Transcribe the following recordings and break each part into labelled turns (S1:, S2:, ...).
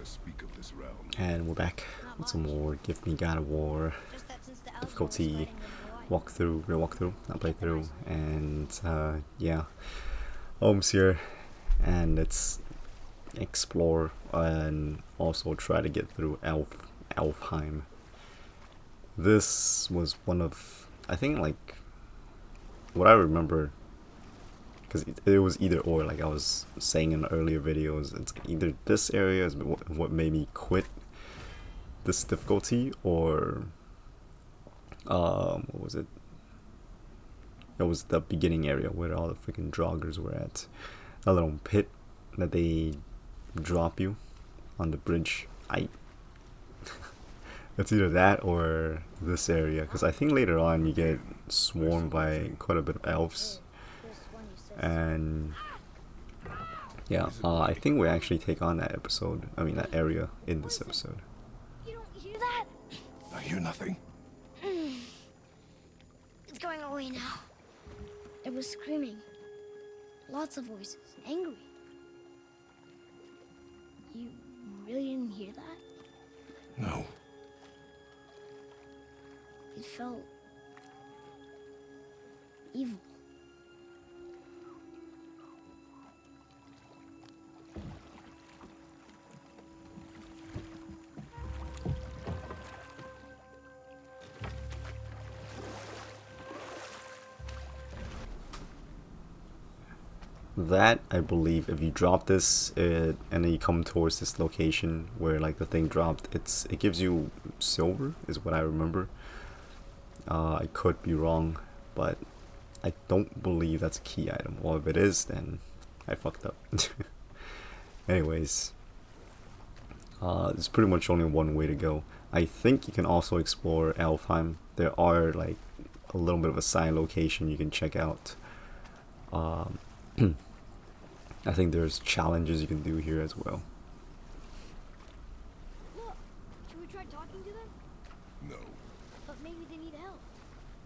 S1: speak of this realm.
S2: And we're back with some more Give Me God of War difficulty walkthrough, real walkthrough, not playthrough, and yeah, Holmes here, and let's explore and also try to get through Alfheim. This was one of, I think, like, what I remember, because it was either or, like I was saying in earlier videos, it's either this area is what made me quit this difficulty, or what was it? It was the beginning area where all the freaking joggers were at. A little pit that they drop you on the bridge. It's either that or this area, because I think later on you get swarmed by quite a bit of elves, and yeah, I think we actually take on that that area in this episode.
S3: You don't hear that?
S1: I hear nothing.
S3: It's going away now. It was screaming. Lots of voices. Angry. You really didn't hear that?
S1: No.
S3: It felt evil.
S2: That, I believe, if you drop this and then you come towards this location where like the thing dropped, it gives you silver, is what I remember. I could be wrong, but I don't believe that's a key item. Well, if it is, then I fucked up. Anyways, there's pretty much only one way to go. I think you can also explore Alfheim. There are like a little bit of a side location you can check out. I think there's challenges you can do here as well.
S3: Look, should we try talking to them?
S1: No.
S3: But maybe they need help.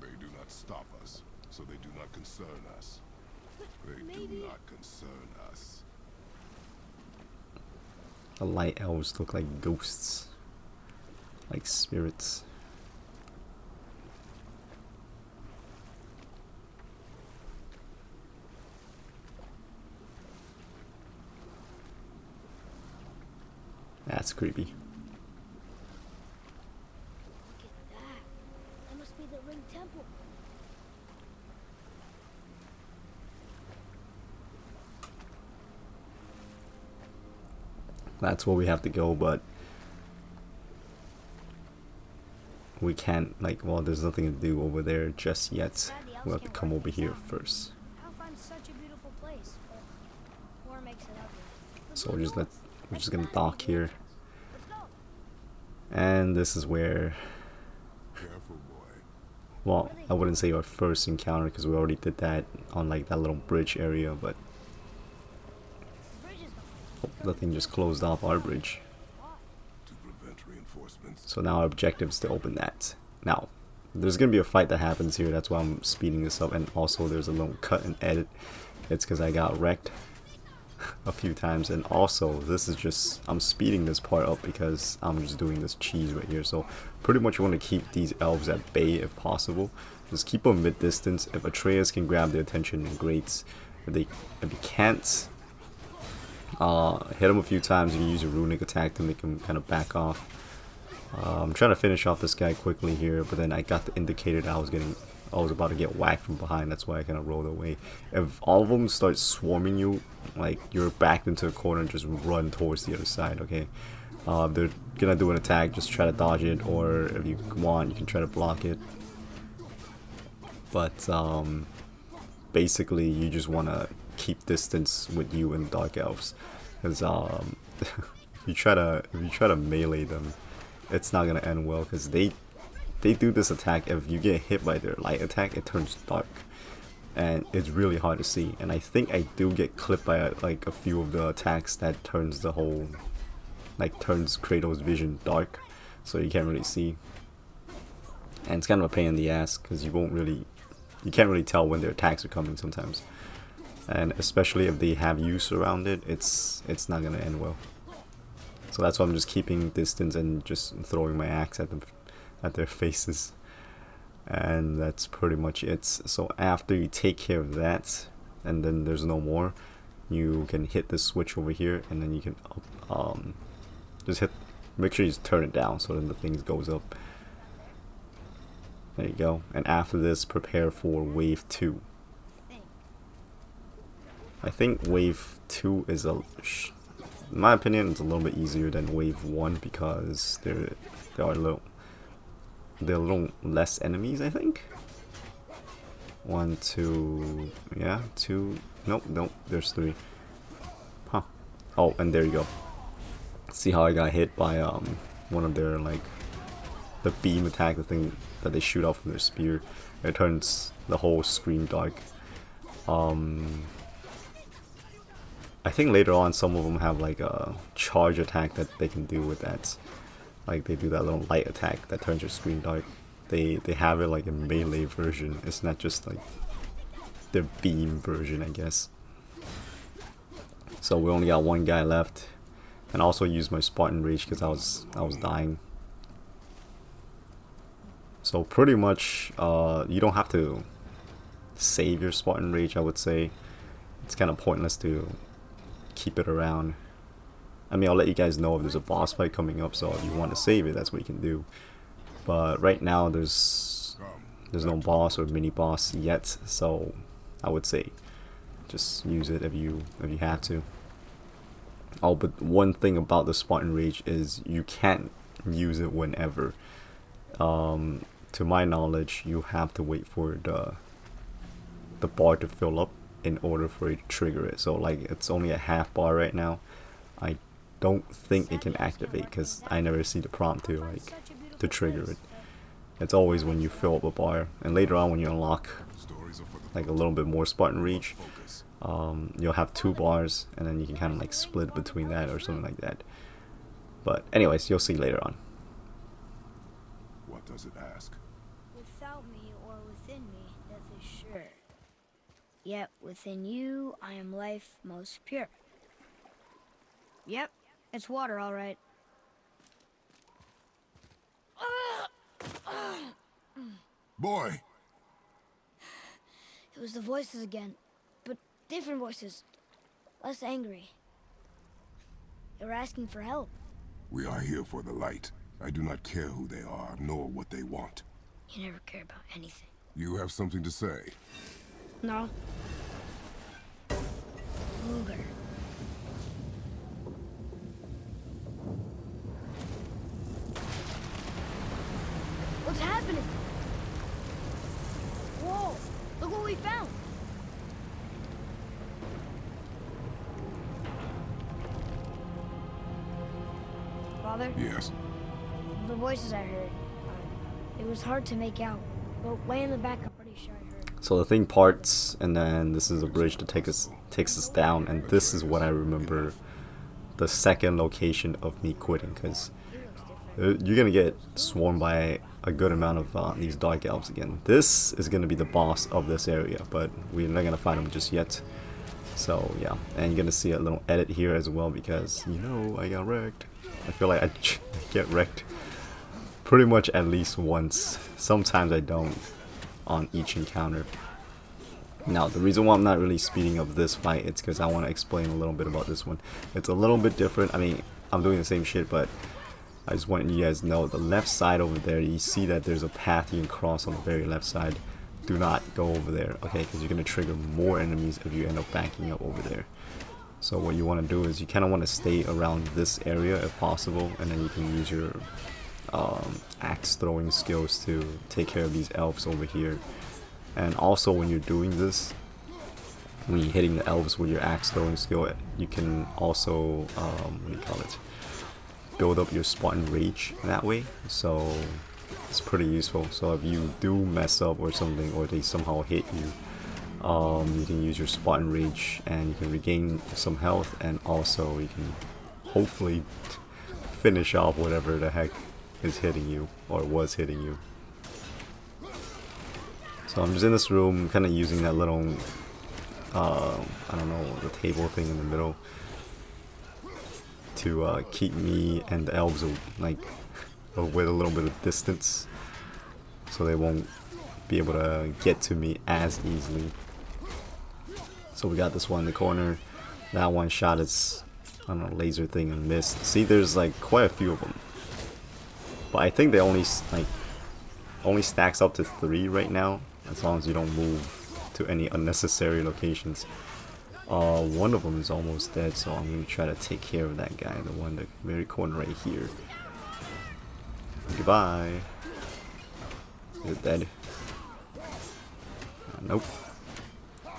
S1: They do not stop us, so they do not concern us.
S3: But
S1: They
S3: maybe...
S1: do not concern us.
S2: The light elves look like ghosts, like spirits. That's creepy.
S3: Look at that. That must be the Ring Temple.
S2: That's where we have to go, but we can't, like, well, there's nothing to do over there just yet. We'll have to come over here first.
S3: Alfheim's such a beautiful place, but war makes it ugly.
S2: So we're just gonna dock here,
S3: Let's go.
S2: and this is where,
S1: Careful, boy.
S2: well, I wouldn't say our first encounter because we already did that on like that little bridge area, but
S3: The bridge is gone.
S2: oh, the thing just closed off our bridge.
S3: Why?
S1: To prevent reinforcements.
S2: So now our objective is to open that. Now, there's gonna be a fight that happens here. That's why I'm speeding this up, and also there's a little cut and edit. It's because I got wrecked a few times, and also this is just, I'm speeding this part up because I'm just doing this cheese right here. So pretty much you want to keep these elves at bay if possible. Just keep them mid distance. If Atreus can grab their attention, then great. If you can't, hit them a few times. You can use a runic attack to make them kind of back off. I'm trying to finish off this guy quickly here, but then I got the indicator that I was about to get whacked from behind. That's why I kind of rolled away. If all of them start swarming you, like you're backed into a corner, just run towards the other side, okay? They're gonna do an attack, just try to dodge it, or if you want, you can try to block it. But basically, you just want to keep distance with you and Dark Elves, because if you try to melee them, it's not gonna end well, because they do this attack. If you get hit by their light attack, it turns dark, and it's really hard to see. And I think I do get clipped by like a few of the attacks that turns the whole, like turns Kratos' vision dark, so you can't really see. And it's kind of a pain in the ass because you can't really tell when their attacks are coming sometimes. And especially if they have you surrounded, it's not gonna end well. So that's why I'm just keeping distance and just throwing my axe at them, at their faces. And that's pretty much it. So after you take care of that, and then there's no more, you can hit this switch over here, and then you can just make sure you just turn it down so then the thing goes up. There you go. And after this, prepare for wave 2. I think wave 2 is in my opinion, it's a little bit easier than wave 1 because they're a little less enemies, I think. 1, 2, yeah, 2. Nope, there's 3. Huh. Oh, and there you go. See how I got hit by one of their, like, the beam attack, the thing that they shoot off from their spear. It turns the whole screen dark. I think later on some of them have like a charge attack that they can do with that. Like they do that little light attack that turns your screen dark. They have it like a melee version. It's not just like their beam version, I guess. So we only got one guy left, and I also used my Spartan Rage because I was dying. So pretty much, you don't have to save your Spartan Rage. I would say it's kind of pointless to keep it around. I mean, I'll let you guys know if there's a boss fight coming up. So if you want to save it, that's what you can do. But right now, there's no boss or mini boss yet. So I would say just use it if you have to. Oh, but one thing about the Spartan Rage is you can't use it whenever. To my knowledge, you have to wait for the bar to fill up in order for it to trigger it. So like it's only a half bar right now. I don't think it can activate because I never see the prompt to trigger it. It's always when you fill up a bar, and later on when you unlock like a little bit more Spartan Rage, you'll have 2 bars, and then you can kind of like split between that or something like that. But anyways, you'll see later on.
S1: What does it ask?
S3: Without me or within me, death is sure. Yet within you, I am life most pure. Yep, it's water, all right.
S1: Boy!
S3: It was the voices again, but different voices, less angry. They were asking for help.
S1: We are here for the light. I do not care who they are, nor what they want.
S3: You never care about anything.
S1: You have something to say?
S3: No. Luger. What's happening? Whoa! Look what we found! Father?
S1: Yes.
S3: The voices I heard. It was hard to make out, but way in the back I'm pretty sure I heard.
S2: So the thing parts, and then this is a bridge that takes us down, and this is what I remember the second location of me quitting, because you're gonna get swarmed by a good amount of these dark elves again. This is gonna be the boss of this area, but we're not gonna fight him just yet. So yeah, and you're gonna see a little edit here as well because I got wrecked. I feel like I get wrecked pretty much at least once. Sometimes I don't on each encounter. Now the reason why I'm not really speeding up this fight is because I want to explain a little bit about this one. It's a little bit different. I mean, I'm doing the same shit, but I just want you guys to know the left side over there, you see that there's a path you can cross on the very left side. Do not go over there, okay, because you're going to trigger more enemies if you end up backing up over there. So what you want to do is you kind of want to stay around this area if possible, and then you can use your axe throwing skills to take care of these elves over here. And also when you're doing this, when you're hitting the elves with your axe throwing skill, you can also build up your Spartan Rage that way. So it's pretty useful. So if you do mess up or something, or they somehow hit you, you can use your Spartan Rage and you can regain some health, and also you can hopefully finish off whatever the heck is hitting you or was hitting you. So I'm just in this room kind of using that little I don't know, the table thing in the middle. to keep me and the elves like with a little bit of distance, so they won't be able to get to me as easily. So we got this one in the corner. That one shot its, I don't know, laser thing and missed. See, there's like quite a few of them, but I think they only stacks up to 3 right now, as long as you don't move to any unnecessary locations. One of them is almost dead, so I'm gonna try to take care of that guy, the one in the very corner right here. Goodbye. Is it dead? Nope.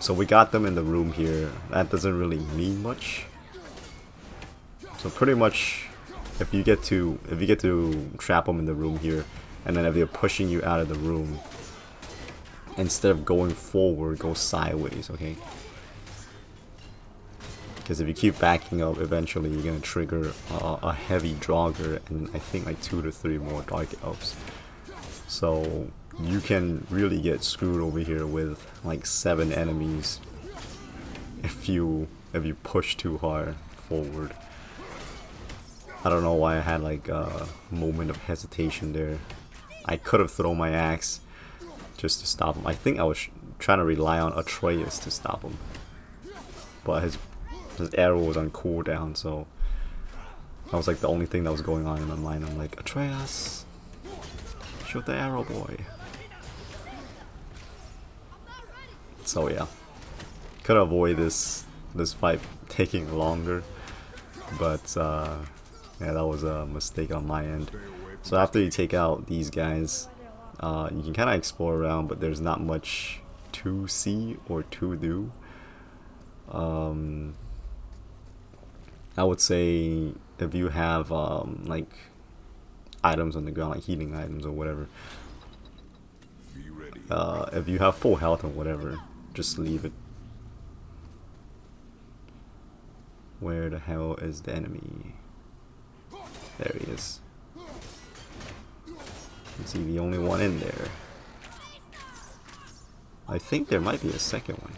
S2: So we got them in the room here. That doesn't really mean much. So pretty much, if you get to trap them in the room here, and then if they're pushing you out of the room, instead of going forward, go sideways, okay? Because if you keep backing up, eventually you're gonna trigger a heavy Draugr and I think like 2 to 3 more Dark Elves. So you can really get screwed over here with like 7 enemies if you push too hard forward. I don't know why I had like a moment of hesitation there. I could have thrown my axe just to stop him. I think I was trying to rely on Atreus to stop him, but his arrow was on cooldown, so that was like the only thing that was going on in my mind. I'm like, Atreus, shoot the arrow, boy. So yeah, could avoid this fight taking longer, but yeah, that was a mistake on my end. So after you take out these guys, you can kind of explore around, but there's not much to see or to do. I would say if you have like items on the ground, like healing items or whatever, if you have full health or whatever, just leave it. Where the hell is the enemy? There he is. Is he the only one in there? I think there might be a second one.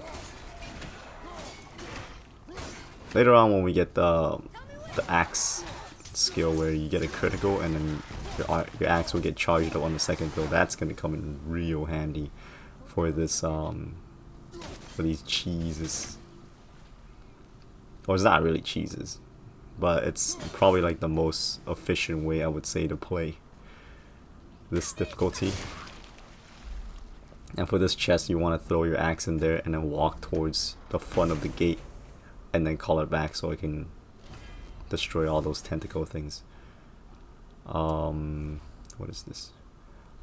S2: Later on, when we get the axe skill where you get a critical and then your axe will get charged up on the second throw, that's gonna come in real handy for this for these cheeses. Or it's not really cheeses, but it's probably like the most efficient way, I would say, to play this difficulty. And for this chest, you want to throw your axe in there and then walk towards the front of the gate and then call it back so it can destroy all those tentacle things. What is this?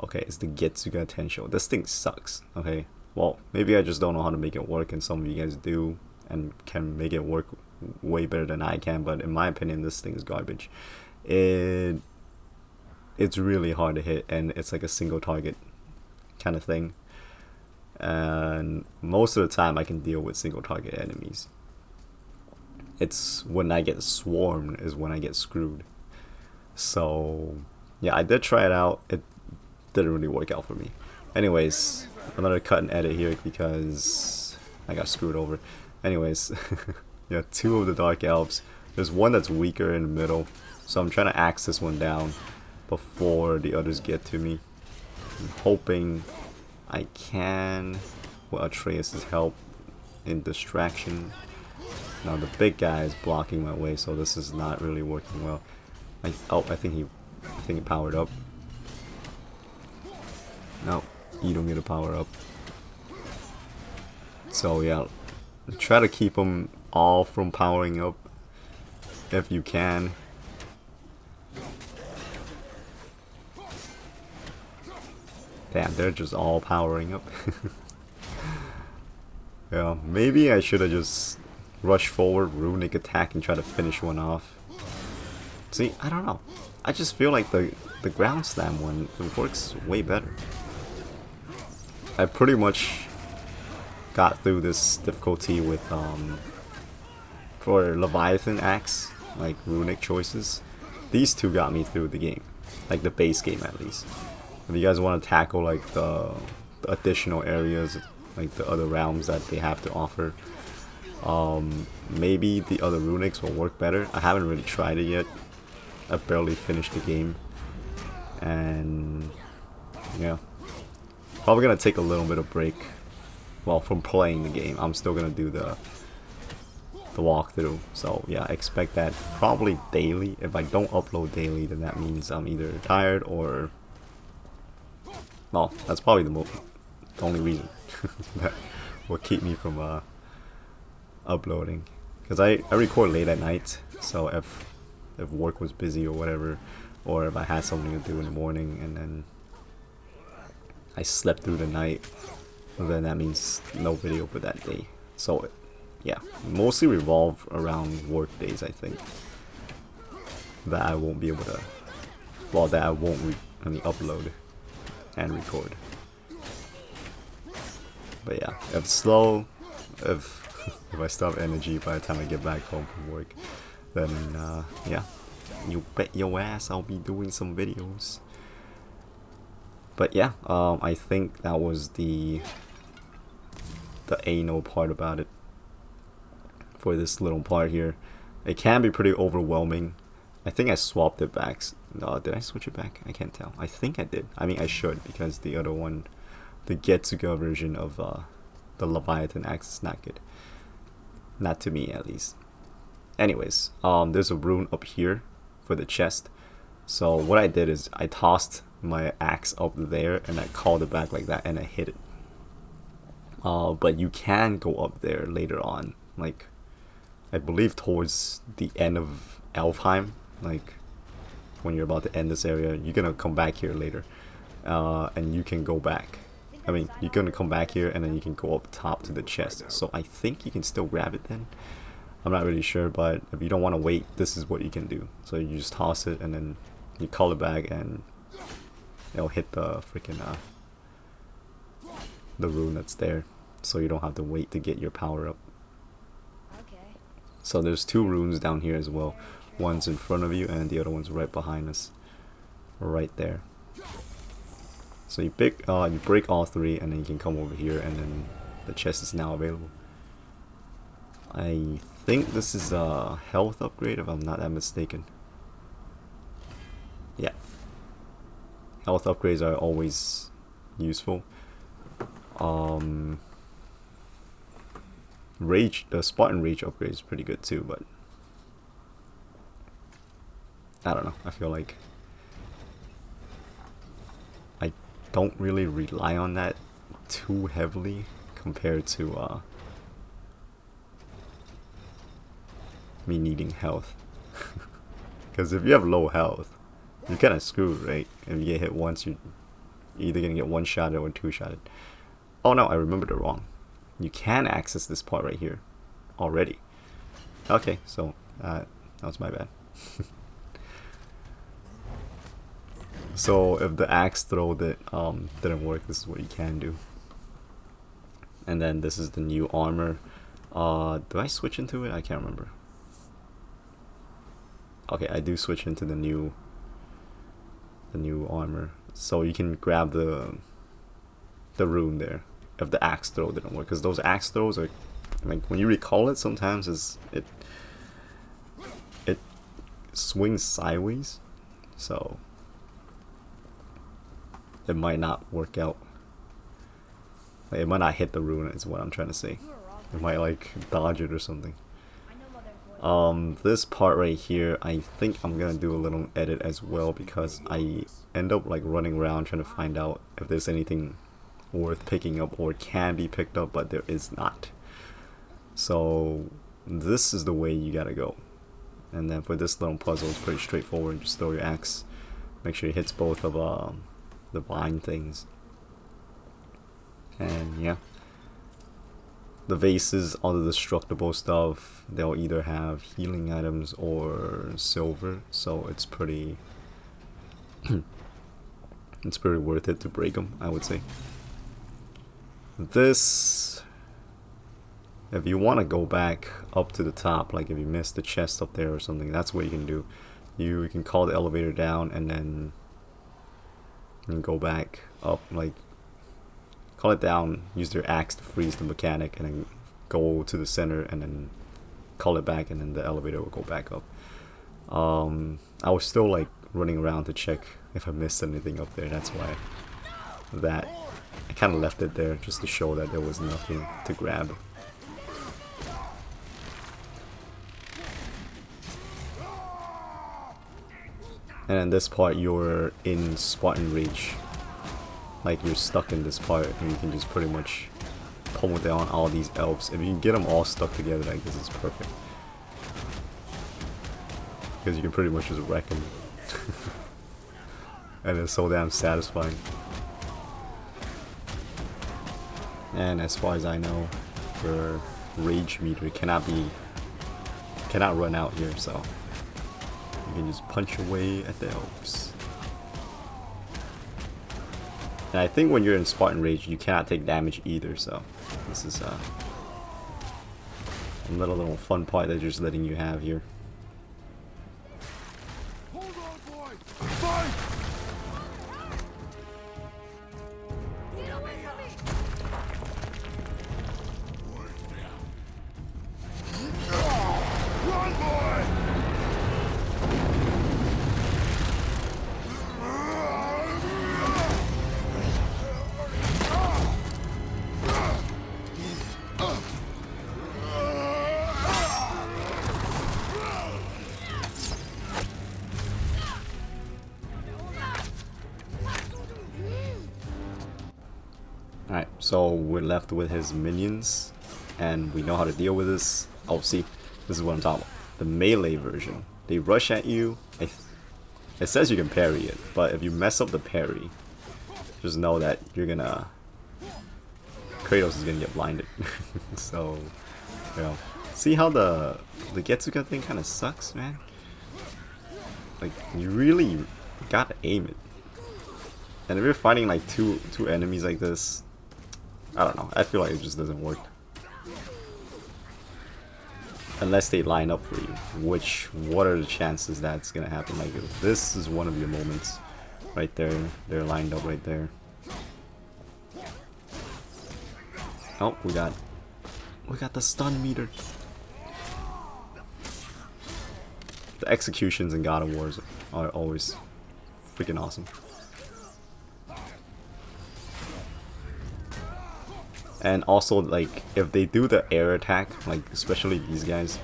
S2: Okay, it's the Getsuga Tensho. This thing sucks, okay? Well, maybe I just don't know how to make it work and some of you guys do and can make it work way better than I can, but in my opinion, this thing is garbage. It's really hard to hit, and it's like a single target kind of thing. And most of the time I can deal with single target enemies. It's when I get swarmed is when I get screwed. So yeah, I did try it out. It didn't really work out for me. Anyways, another cut and edit here because I got screwed over. Anyways, yeah, 2 of the Dark Elves. There's one that's weaker in the middle, so I'm trying to axe this one down before the others get to me. I'm hoping I can, with Atreus' help, in distraction. Now the big guy is blocking my way, so this is not really working well. I think it powered up. No, you don't get to power up. So yeah, try to keep them all from powering up if you can. Damn, they're just all powering up. Yeah, maybe I should have just rushed forward, runic attack, and try to finish one off. See, I don't know. I just feel like the ground slam one, it works way better. I pretty much got through this difficulty with for Leviathan axe, like runic choices. These 2 got me through the game, like the base game at least. If you guys want to tackle like the additional areas, like the other realms that they have to offer, maybe the other runics will work better. I haven't really tried it yet. I barely finished the game. And yeah, probably gonna take a little bit of break. Well, from playing the game, I'm still gonna do the walkthrough. So yeah, expect that probably daily. If I don't upload daily, then that means I'm either tired or, well, that's probably the only reason that will keep me from uploading. Because I record late at night, so if work was busy or whatever, or if I had something to do in the morning and then I slept through the night, then that means no video for that day. So yeah, mostly revolve around work days, I think, that I won't be able to, well, that I won't upload and record. But yeah, if it's slow, if I still have energy by the time I get back home from work, then yeah, you bet your ass I'll be doing some videos. But yeah, I think that was the anal part about it for this little part here. It can be pretty overwhelming. I think I swapped it back. Did I switch it back? I can't tell. I think I did. I mean, I should, because the other one, the Getsuga version of the Leviathan axe is not good. Not to me, at least. Anyways, there's a rune up here for the chest. So what I did is I tossed my axe up there and I called it back like that and I hit it. But you can go up there later on, like I believe towards the end of Alfheim, like when you're about to end this area, you're gonna come back here later, and you can go back. I mean, you're gonna come back here and then you can go up top to the chest. So I think you can still grab it then. I'm not really sure, but if you don't want to wait, this is what you can do. So you just toss it and then you call it back and it'll hit the freaking the rune that's there. So you don't have to wait to get your power up. So there's two runes down here as well. One's in front of you and the other one's right behind us. Right there. So you break all three and then you can come over here and then the chest is now available. I think this is a health upgrade if I'm not that mistaken. Yeah. Health upgrades are always useful. Rage, the Spartan Rage upgrade is pretty good too, but I don't know. I feel like I don't really rely on that too heavily compared to me needing health. Because if you have low health, you're kind of screwed, right? If you get hit once, you're either gonna get one-shotted or two-shotted. Oh no, I remembered it wrong. You can access this part right here already. Okay, so that was my bad. So if the axe throw that didn't work, this is what you can do. And then this is the new armor. Do I switch into it? I can't remember. Okay, I do switch into the new armor. So you can grab the rune there if the axe throw didn't work, because those axe throws are like, when you recall it, sometimes it swings sideways, so it might not work out. Like, it might not hit the rune is what I'm trying to say. It might like dodge it or something. This part right here, I think I'm gonna do a little edit as well, because I end up like running around trying to find out if there's anything worth picking up or can be picked up, but there is not. So this is the way you gotta go. And then for this little puzzle, it's pretty straightforward. Just throw your axe, make sure it hits both of the vine things, and yeah. The vases, all the destructible stuff, they'll either have healing items or silver, so it's pretty it's pretty worth it to break them, I would say. This, if you want to go back up to the top, like if you missed the chest up there or something, that's what you can do. You can call the elevator down and then go back up, like call it down, use your axe to freeze the mechanic, and then go to the center and then call it back, and then the elevator will go back up. I was still like running around to check if I missed anything up there. That's why I kind of left it there just to show that there was nothing to grab. And in this part, you're in Spartan Rage. Like, you're stuck in this part, and you can just pretty much pummel down all these elves. If you can get them all stuck together like this, is perfect. Because you can pretty much just wreck them. And it's so damn satisfying. And as far as I know, your rage meter cannot run out here, so you can just punch away at the elves. And I think when you're in Spartan Rage, you cannot take damage either, so this is a little fun part they're just letting you have here.
S1: Hold on, boy! Fight!
S3: Get away from me!
S1: Run, boy!
S2: Alright, so we're left with his minions, and we know how to deal with this. Oh, see, this is what I'm talking about. The melee version. They rush at you. It says you can parry it, but if you mess up the parry, just know that you're gonna... Kratos is gonna get blinded. So, you know, see how the Getsuga thing kind of sucks, man? Like, you really gotta aim it. And if you're fighting like two enemies like this, I don't know, I feel like it just doesn't work. Unless they line up for you, which, what are the chances that's gonna happen? Like, if this is one of your moments, right there, they're lined up right there. Oh, we got the stun meter. The executions in God of War are always freaking awesome. And also, like, if they do the air attack, like especially these guys,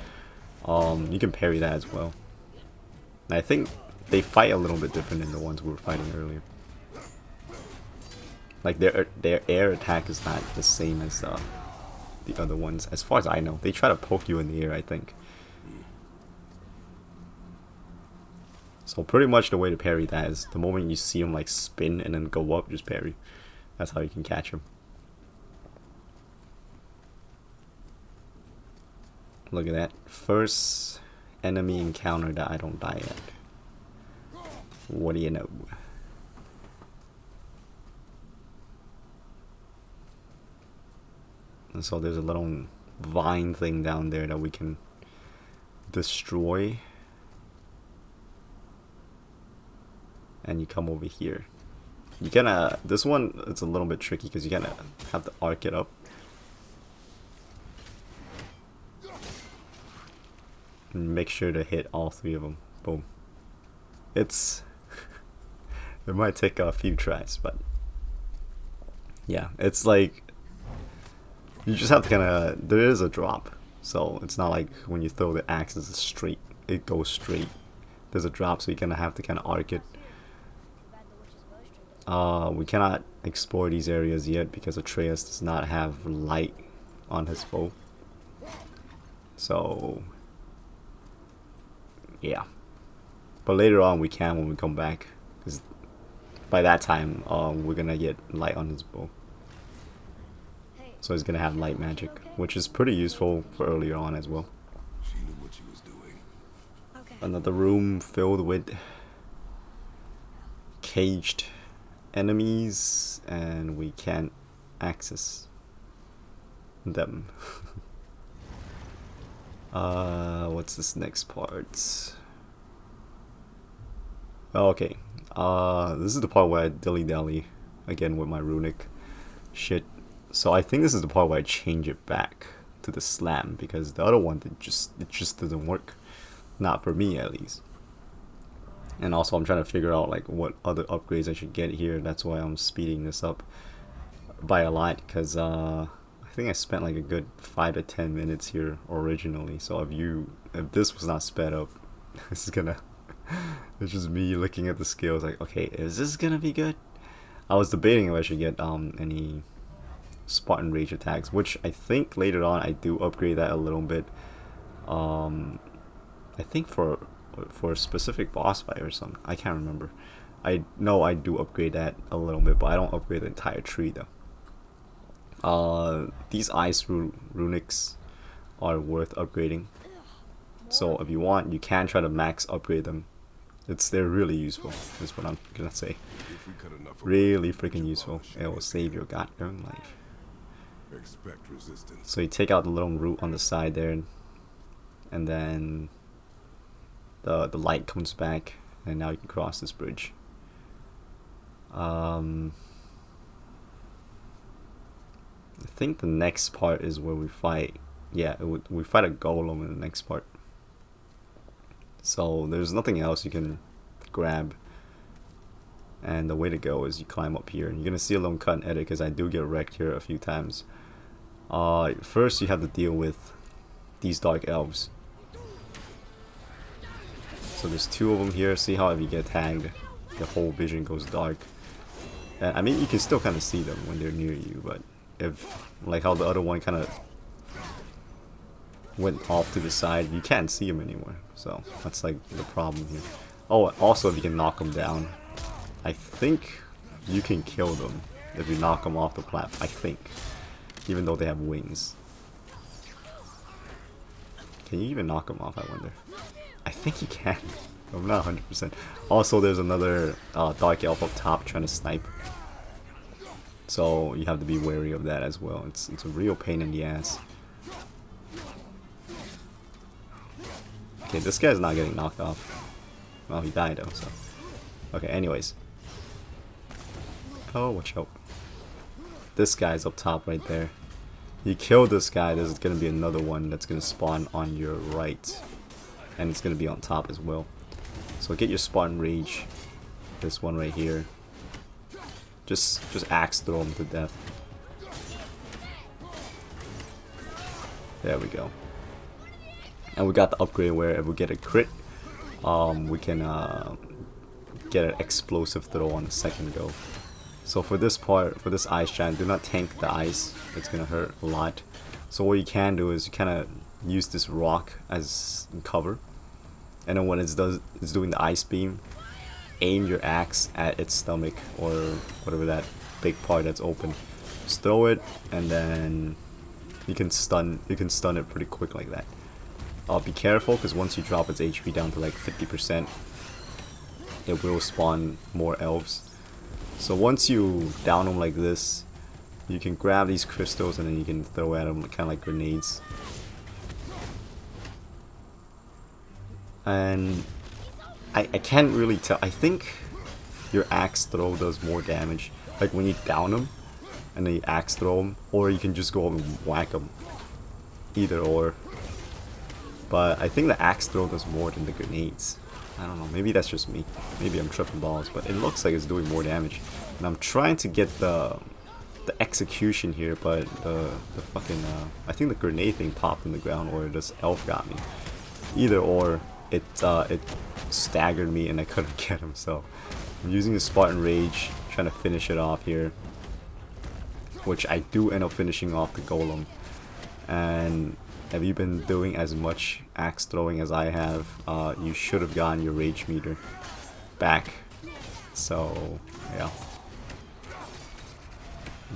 S2: you can parry that as well. And I think they fight a little bit different than the ones we were fighting earlier. Like, their air attack is not the same as the other ones, as far as I know. They try to poke you in the air, I think. So pretty much the way to parry that is the moment you see them like spin and then go up, just parry. That's how you can catch them. Look at that. First enemy encounter that I don't die at. What do you know? And so there's a little vine thing down there that we can destroy. And you come over here. You kinda, this one, it's a little bit tricky because you kinda have to arc it up. And make sure to hit all three of them. Boom. It's... it might take a few tries, but... yeah, it's like... you just have to kinda... there is a drop. So it's not like when you throw the axe, it's straight. It goes straight. There's a drop, so you're gonna have to kinda arc it. We cannot explore these areas yet because Atreus does not have light on his bow. So... yeah. But later on we can when we come back. Because by that time, we're gonna get light on his bow. So he's gonna have light magic, which is pretty useful for earlier on as well.
S1: She knew what she was doing.
S2: Another room filled with caged enemies, and we can't access them. What's this next part? Oh, okay. This is the part where I dilly-dally again with my runic shit. So I think this is the part where I change it back to the slam, because the other one it just doesn't work, not for me at least. And also I'm trying to figure out like what other upgrades I should get here. That's why I'm speeding this up by a lot, because I think I spent like a good 5 to 10 minutes here originally. So if this was not sped up, this is gonna it's just me looking at the skills like, okay, is this gonna be good? I was debating if I should get any Spartan Rage attacks, which I think later on I do upgrade that a little bit. I think for a specific boss fight or something, I can't remember. I know I do upgrade that a little bit, but I don't upgrade the entire tree though. These ice runics are worth upgrading, so if you want, you can try to max upgrade them. They're really useful, is what I'm gonna say. Really freaking useful. It will save your goddamn life.
S1: Expect resistance.
S2: So you take out the little root on the side there, and then the light comes back, and now you can cross this bridge. I think the next part is where we fight. Yeah, we fight a golem in the next part. So there's nothing else you can grab, and the way to go is you climb up here. You're gonna see a little cut and edit because I do get wrecked here a few times. First you have to deal with these dark elves. So there's 2 of them here. See how if you get tagged, the whole vision goes dark. And I mean, you can still kind of see them when they're near you, but if, like how the other one kind of went off to the side, you can't see them anymore. So that's like the problem here. Oh, also if you can knock them down, I think you can kill them if you knock them off the platform, I think, even though they have wings. Can you even knock them off, I wonder? I think you can. I'm not 100%. Also, there's another dark elf up top trying to snipe, so you have to be wary of that as well. It's a real pain in the ass. Okay, this guy's not getting knocked off. Well, he died though, so. Okay, anyways. Oh, watch out. This guy's up top right there. You kill this guy, there's gonna be another one that's gonna spawn on your right. And it's gonna be on top as well. So get your Spartan Rage. This one right here. Just axe throw him to death. There we go. And we got the upgrade where if we get a crit, we can get an explosive throw on the second go. So for this part, for this ice giant, do not tank the ice. It's gonna hurt a lot. So what you can do is you kind of use this rock as cover, and then when it's doing the ice beam, aim your axe at its stomach or whatever that big part that's open. Just throw it, and then you can stun it pretty quick like that. Be careful, because once you drop its HP down to like 50%, it will spawn more elves. So once you down them like this, you can grab these crystals and then you can throw at them kind of like grenades. And I can't really tell. I think your axe throw does more damage, like when you down them and then you axe throw them, or you can just go up and whack them. Either or. But I think the axe throw does more than the grenades. I don't know, maybe that's just me. Maybe I'm tripping balls, but it looks like it's doing more damage. And I'm trying to get the execution here, but the fucking I think the grenade thing popped in the ground, or this elf got me. Either or, it staggered me and I couldn't get him. So I'm using the Spartan Rage, trying to finish it off here, which I do end up finishing off the golem. And have you been doing as much axe throwing as I have, you should have gotten your rage meter back. So yeah,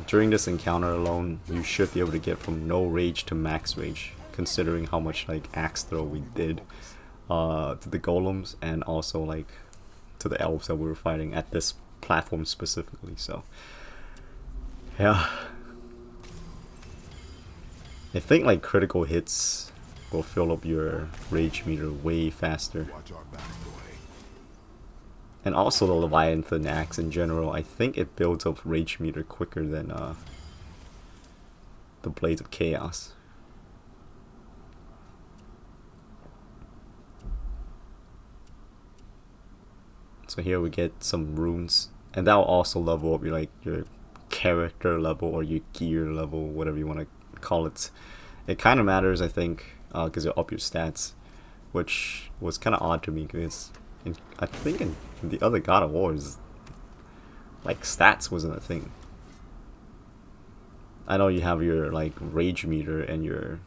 S2: during this encounter alone, you should be able to get from no rage to max rage, considering how much like axe throw we did to the golems, and also like to the elves that we were fighting at this platform specifically. So yeah, I think like critical hits will fill up your rage meter way faster. And also the Leviathan axe in general, I think it builds up rage meter quicker than the Blades of Chaos. So here we get some runes, and that will also level up your character level or your gear level, whatever you want to call it. It kind of matters, I think, because it'll up your stats, which was kind of odd to me because I think in the other God of Wars, like stats wasn't a thing. I know you have your like rage meter and your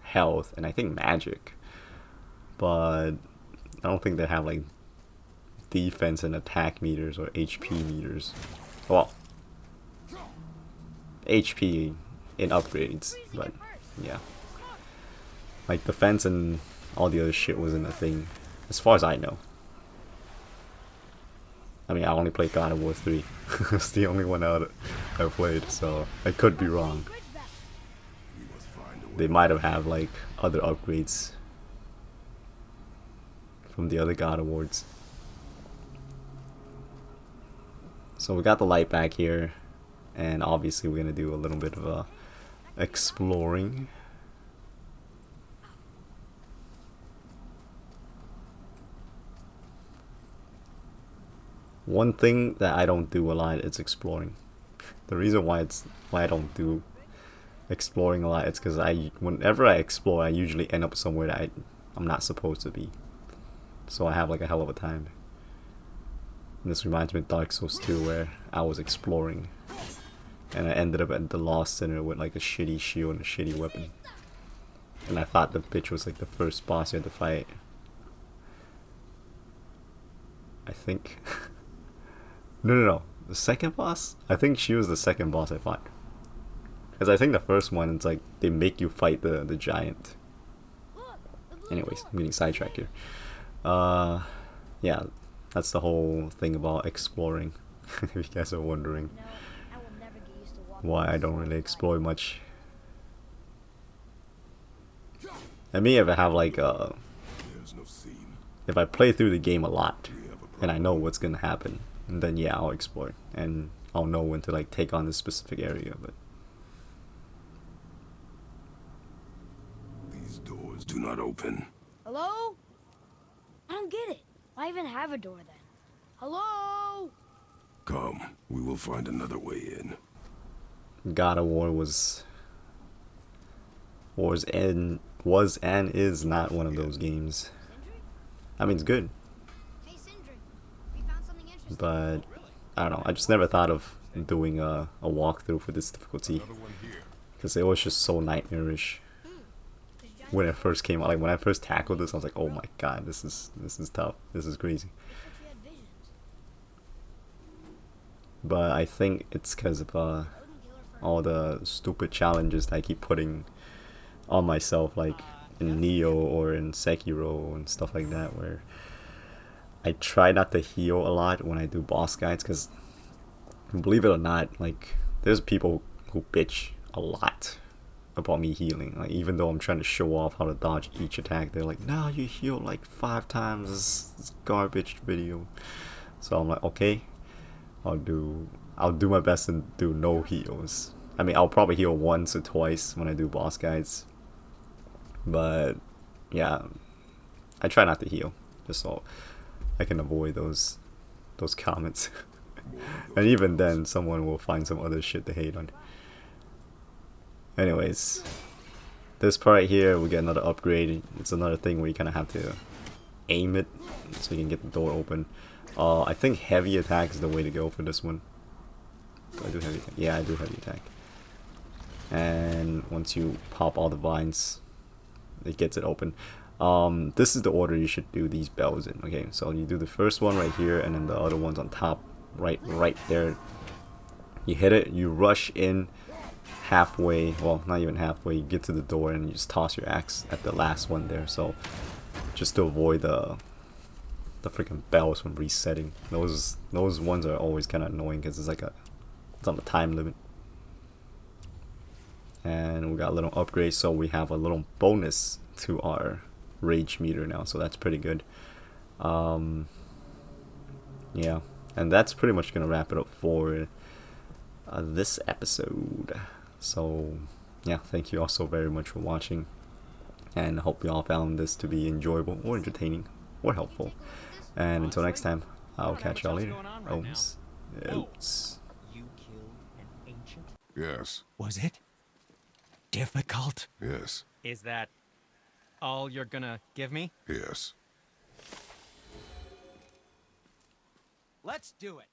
S2: health, and I think magic, but I don't think they have like defense and attack meters or HP meters. Well, HP in upgrades, but yeah, like defense and all the other shit wasn't a thing, as far as I know. I mean, I only played God of War 3. It's the only one out I played, so I could be wrong. They might have like other upgrades from the other God of Wars. So we got the light back here, and obviously we're gonna do a little bit of exploring. One thing that I don't do a lot is exploring. The reason why I don't do exploring a lot is because whenever I explore, I usually end up somewhere that I'm not supposed to be. So I have like a hell of a time. And this reminds me of Dark Souls 2, where I was exploring and I ended up at the Lost Center with like a shitty shield and a shitty weapon. And I thought the bitch was like the first boss you had to fight. I think. No. The second boss? I think she was the second boss I fought. Because I think the first one, it's like they make you fight the giant. Anyways, I'm getting sidetracked here. Yeah, that's the whole thing about exploring. If you guys are wondering why I don't really explore much. I may ever have like if I play through the game a lot and I know what's gonna happen, and then yeah, I'll explore and I'll know when to like take on this specific area. But
S1: These doors do not open.
S3: Hello? I don't get it. Why even have a door then? Hello?
S1: Come, we will find another way in.
S2: God of War was and is not one of those games. I mean, it's good,
S3: Hey, Sindri. We found something interesting.
S2: but I don't know. I just never thought of doing a walkthrough for this difficulty because it was just so nightmarish when it first came out. Like when I first tackled this, I was like, "Oh my god, this is tough. This is crazy." But I think it's because of all the stupid challenges that I keep putting on myself, like in Neo or in Sekiro and stuff like that, where I try not to heal a lot when I do boss guides, because believe it or not, like there's people who bitch a lot about me healing. Like even though I'm trying to show off how to dodge each attack, they're like, "No, you heal like 5 times. This garbage video." So I'm like, okay, I'll do my best and do no heals. I mean, I'll probably heal once or twice when I do boss guides, but yeah, I try not to heal just so I can avoid those comments. And even then, someone will find some other shit to hate on. Anyways, this part right here, we get another upgrade. It's another thing where you kind of have to aim it so you can get the door open. I think heavy attack is the way to go for this one. Do I do heavy attack? Yeah, I do heavy attack. And once you pop all the vines, it gets it open. This is the order you should do these bells in. Okay, so you do the first one right here, and then the other one's on top, right there. You hit it, you rush in halfway, well, not even halfway, you get to the door and you just toss your axe at the last one there. So just to avoid the freaking bells from resetting. Those ones are always kind of annoying because it's on the time limit. And we got a little upgrade, so we have a little bonus to our rage meter now, so that's pretty good. Yeah, and that's pretty much gonna wrap it up for this episode. So yeah, thank you all so very much for watching, and I hope you all found this to be enjoyable or entertaining or helpful. And until next time, I'll
S4: don't have
S2: catch y'all
S4: much
S2: later.
S4: else going on right now.
S2: Oops.
S4: Whoa.
S2: Oops.
S4: You killed an ancient?
S1: Yes,
S4: Was it difficult?
S1: yes,
S4: Is that all you're gonna give me?
S1: yes.
S4: Let's do it.